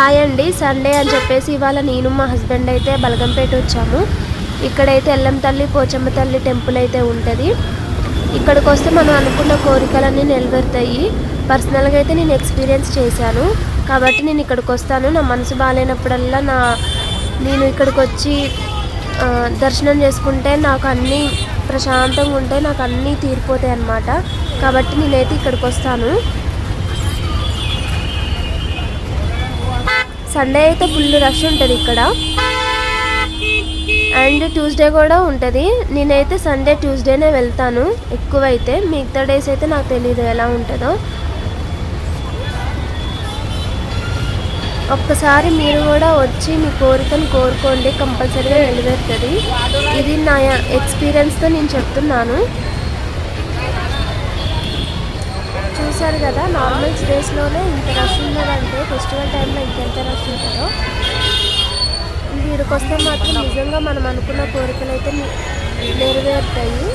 Hi అండి, Sunday అని చెప్పేసి ఇవాళ నేను మా హస్బెండ్ అయితే బలగంపేట వచ్చాము. ఇక్కడైతే ఎల్లం తల్లి పోచమ్మ తల్లి టెంపుల్ అయితే ఉంటుంది. ఇక్కడికి వస్తే మనం అనుకున్న కోరికలన్నీ నెరవేరుతాయి. పర్సనల్గా అయితే నేను ఎక్స్పీరియన్స్ చేశాను కాబట్టి నేను ఇక్కడికి వస్తాను. నా మనసు బాగాలేనప్పుడల్లా నేను ఇక్కడికి వచ్చి దర్శనం చేసుకుంటే నాకు అన్నీ ప్రశాంతంగా ఉంటే నాకు అన్నీ తీరిపోతాయి అన్నమాట. కాబట్టి నేనైతే ఇక్కడికి వస్తాను. సండే అయితే ఫుల్ రష్ ఉంటుంది ఇక్కడ, అండ్ ట్యూస్డే కూడా ఉంటుంది. నేనైతే సండే ట్యూస్డేనే వెళ్తాను ఎక్కువైతే. మిగతా డేస్ అయితే నాకు తెలీదు ఎలా ఉంటుందో. ఒక్కసారి మీరు కూడా వచ్చి మీ కోరికను కోరుకోండి, కంపల్సరీగా నెరవేరుతుంది. ఇది నా ఎక్స్పీరియన్స్తో నేను చెప్తున్నాను. చూసారు కదా, నార్మల్ డేస్లోనే ఇంత రష్ ఉన్నదంటే ఫెస్టివల్ టైంలో ఇంకెంత రష్ ఉంటుందో. వీడికి వస్తే మాత్రం నిజంగా మనం అనుకున్న కోరికలు అయితే నెరవేరుతాయి.